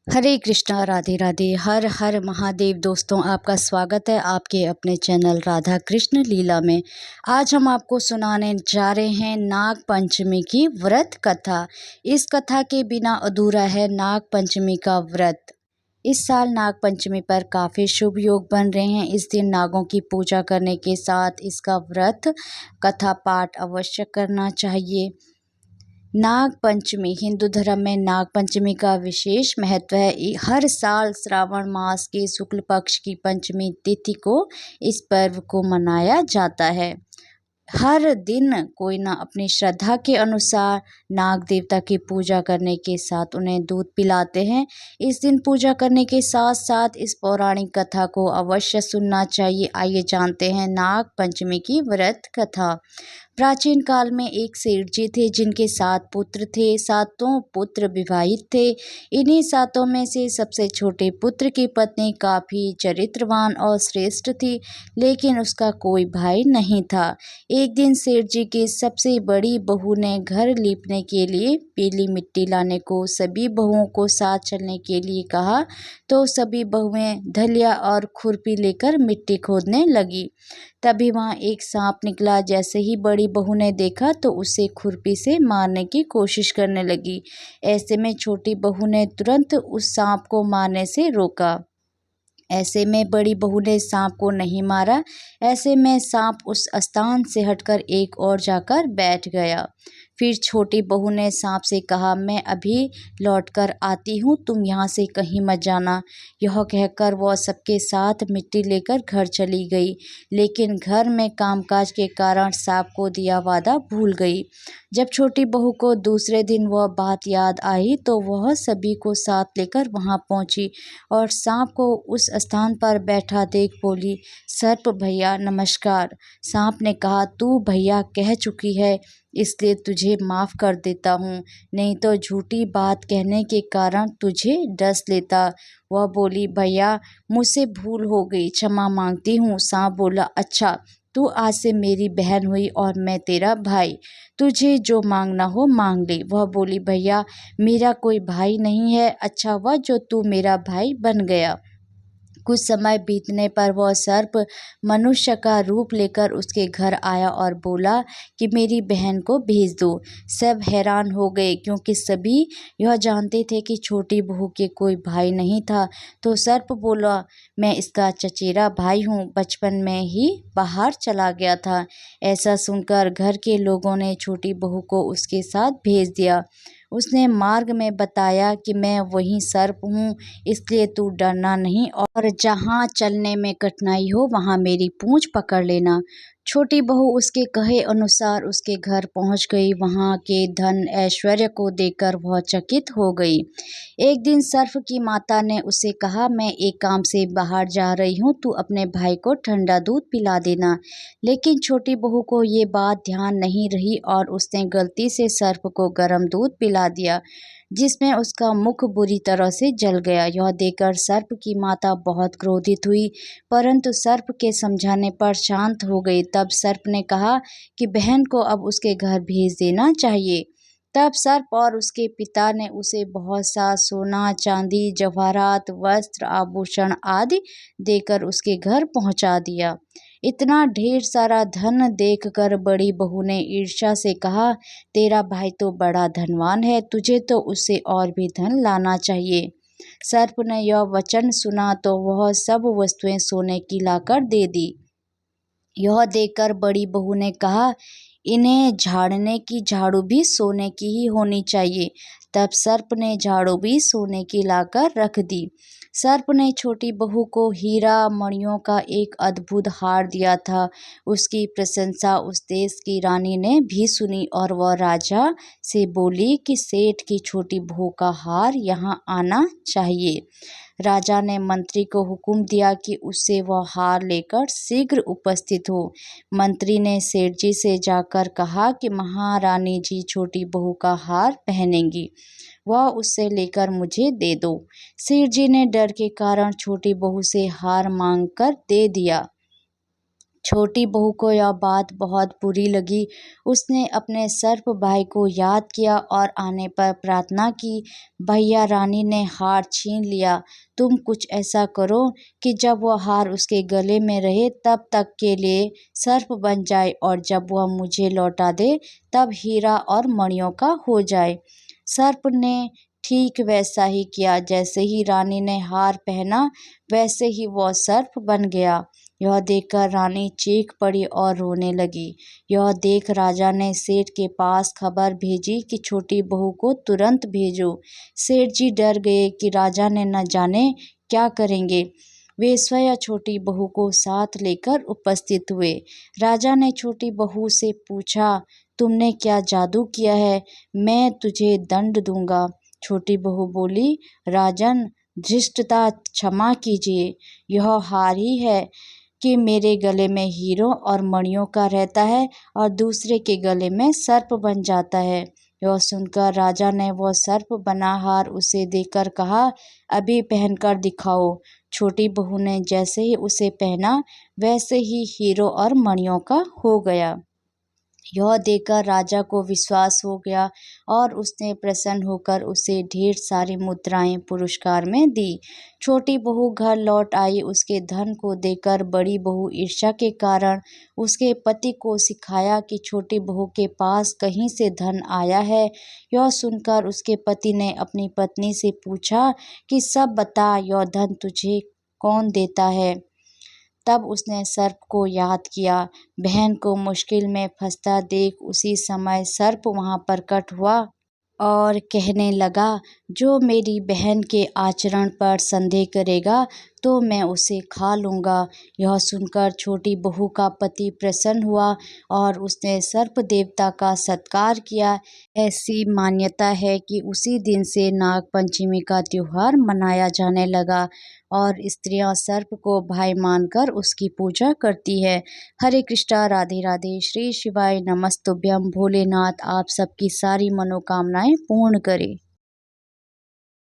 हरे कृष्णा राधे राधे हर हर महादेव। दोस्तों, आपका स्वागत है आपके अपने चैनल राधा कृष्ण लीला में। आज हम आपको सुनाने जा रहे हैं नाग पंचमी की व्रत कथा। इस कथा के बिना अधूरा है नाग पंचमी का व्रत। इस साल नाग पंचमी पर काफ़ी शुभ योग बन रहे हैं। इस दिन नागों की पूजा करने के साथ इसका व्रत कथा पाठ अवश्य करना चाहिए। नाग पंचमी हिंदू धर्म में नाग पंचमी का विशेष महत्व है। हर साल श्रावण मास के शुक्ल पक्ष की पंचमी तिथि को इस पर्व को मनाया जाता है। हर दिन कोई ना अपनी श्रद्धा के अनुसार नाग देवता की पूजा करने के साथ उन्हें दूध पिलाते हैं। इस दिन पूजा करने के साथ साथ इस पौराणिक कथा को अवश्य सुनना चाहिए। आइए जानते हैं नाग पंचमी की व्रत कथा। प्राचीन काल में एक सेठ जी थे जिनके 7 पुत्र थे। सातों पुत्र विवाहित थे। इन्हीं सातों में से सबसे छोटे पुत्र की पत्नी काफ़ी चरित्रवान और श्रेष्ठ थी, लेकिन उसका कोई भाई नहीं था। एक दिन सेठ जी की सबसे बड़ी बहू ने घर लीपने के लिए पीली मिट्टी लाने को सभी बहुओं को साथ चलने के लिए कहा, तो सभी बहुएं धलिया और खुरपी लेकर मिट्टी खोदने लगी। तभी वहाँ एक सांप निकला। जैसे ही बड़ी बहू ने देखा तो उसे खुरपी से मारने की कोशिश करने लगी। ऐसे में छोटी बहू ने तुरंत उस सांप को मारने से रोका। ऐसे में बड़ी बहू ने सांप को नहीं मारा। ऐसे में सांप उस स्थान से हटकर एक और जाकर बैठ गया। फिर छोटी बहू ने सांप से कहा, मैं अभी लौटकर आती हूँ, तुम यहाँ से कहीं मत जाना। यह कहकर वह सबके साथ मिट्टी लेकर घर चली गई, लेकिन घर में कामकाज के कारण सांप को दिया वादा भूल गई। जब छोटी बहू को दूसरे दिन वह बात याद आई तो वह सभी को साथ लेकर वहाँ पहुँची और सांप को उस स्थान पर बैठा देख बोली, सर्प भैया नमस्कार। सांप ने कहा, तू भैया कह चुकी है इसलिए तुझे माफ़ कर देता हूँ, नहीं तो झूठी बात कहने के कारण तुझे डस लेता। वह बोली, भैया मुझसे भूल हो गई, क्षमा मांगती हूँ। सांप बोला, अच्छा तू आज से मेरी बहन हुई और मैं तेरा भाई, तुझे जो मांगना हो मांग ले। वह बोली, भैया मेरा कोई भाई नहीं है, अच्छा हुआ जो तू मेरा भाई बन गया। कुछ समय बीतने पर वह सर्प मनुष्य का रूप लेकर उसके घर आया और बोला कि मेरी बहन को भेज दो। सब हैरान हो गए क्योंकि सभी यह जानते थे कि छोटी बहू के कोई भाई नहीं था। तो सर्प बोला, मैं इसका चचेरा भाई हूँ, बचपन में ही बाहर चला गया था। ऐसा सुनकर घर के लोगों ने छोटी बहू को उसके साथ भेज दिया। उसने मार्ग में बताया कि मैं वही सर्प हूँ, इसलिए तू डरना नहीं और जहाँ चलने में कठिनाई हो वहाँ मेरी पूँछ पकड़ लेना। छोटी बहू उसके कहे अनुसार उसके घर पहुँच गई। वहाँ के धन ऐश्वर्य को देखकर वह चकित हो गई। एक दिन सर्प की माता ने उसे कहा, मैं एक काम से बाहर जा रही हूँ, तू अपने भाई को ठंडा दूध पिला देना। लेकिन छोटी बहू को ये बात ध्यान नहीं रही और उसने गलती से सर्प को गर्म दूध पिला दिया, जिसमें उसका मुख बुरी तरह से जल गया। यह देखकर सर्प की माता बहुत क्रोधित हुई, परंतु सर्प के समझाने पर शांत हो गई। तब सर्प ने कहा कि बहन को अब उसके घर भेज देना चाहिए। तब सर्प और उसके पिता ने उसे बहुत सा सोना, चांदी, जवाहरात, वस्त्र, आभूषण आदि देकर उसके घर पहुंचा दिया। इतना ढेर सारा धन देखकर बड़ी बहू ने ईर्ष्या से कहा, तेरा भाई तो बड़ा धनवान है, तुझे तो उससे और भी धन लाना चाहिए। सर्प ने यह वचन सुना तो वह सब वस्तुएं सोने की लाकर दे दी। यह देखकर बड़ी बहू ने कहा, इन्हें झाड़ने की झाड़ू भी सोने की ही होनी चाहिए। तब सर्प ने झाड़ू भी सोने की लाकर रख दी। सर्प ने छोटी बहू को हीरा मणियों का एक अद्भुत हार दिया था। उसकी प्रशंसा उस देश की रानी ने भी सुनी और वह राजा से बोली कि सेठ की छोटी बहू का हार यहाँ आना चाहिए। राजा ने मंत्री को हुक्म दिया कि उससे वह हार लेकर शीघ्र उपस्थित हो। मंत्री ने सेठ जी से जाकर कहा कि महारानी जी छोटी बहू का हार पहनेंगी, वह उससे लेकर मुझे दे दो। सेठ जी ने डर के कारण छोटी बहू से हार मांगकर दे दिया। छोटी बहू को यह बात बहुत बुरी लगी। उसने अपने सर्प भाई को याद किया और आने पर प्रार्थना की, भैया रानी ने हार छीन लिया, तुम कुछ ऐसा करो कि जब वह हार उसके गले में रहे तब तक के लिए सर्प बन जाए और जब वह मुझे लौटा दे तब हीरा और मणियों का हो जाए। सर्प ने ठीक वैसा ही किया। जैसे ही रानी ने हार पहना वैसे ही वह सर्प बन गया। यह देखकर रानी चीख पड़ी और रोने लगी। यह देख राजा ने सेठ के पास खबर भेजी कि छोटी बहू को तुरंत भेजो। सेठ जी डर गए कि राजा ने न जाने क्या करेंगे। वे स्वयं छोटी बहू को साथ लेकर उपस्थित हुए। राजा ने छोटी बहू से पूछा, तुमने क्या जादू किया है? मैं तुझे दंड दूंगा। छोटी बहू बोली, राजन, धृष्टता क्षमा कीजिए। यह हार ही है कि मेरे गले में हीरों और मणियों का रहता है और दूसरे के गले में सर्प बन जाता है। यह सुनकर राजा ने वह सर्प बना हार उसे देकर कहा, अभी पहनकर दिखाओ। छोटी बहू ने जैसे ही उसे पहना वैसे ही हीरों और मणियों का हो गया। यह देखकर राजा को विश्वास हो गया और उसने प्रसन्न होकर उसे ढेर सारी मुद्राएं पुरस्कार में दी। छोटी बहू घर लौट आई। उसके धन को देखकर बड़ी बहू ईर्ष्या के कारण उसके पति को सिखाया कि छोटी बहू के पास कहीं से धन आया है। यह सुनकर उसके पति ने अपनी पत्नी से पूछा कि सब बता, यह धन तुझे कौन देता है? तब उसने सर्प को याद किया। बहन को मुश्किल में फंसता देख उसी समय सर्प वहां प्रकट हुआ और कहने लगा, जो मेरी बहन के आचरण पर संदेह करेगा तो मैं उसे खा लूँगा। यह सुनकर छोटी बहू का पति प्रसन्न हुआ और उसने सर्प देवता का सत्कार किया। ऐसी मान्यता है कि उसी दिन से नाग पंचमी का त्योहार मनाया जाने लगा और स्त्रियां सर्प को भाई मानकर उसकी पूजा करती है। हरे कृष्णा, राधे राधे, श्री शिवाय नमस्तुभ्यम। भोलेनाथ आप सबकी सारी मनोकामनाएं पूर्ण करे।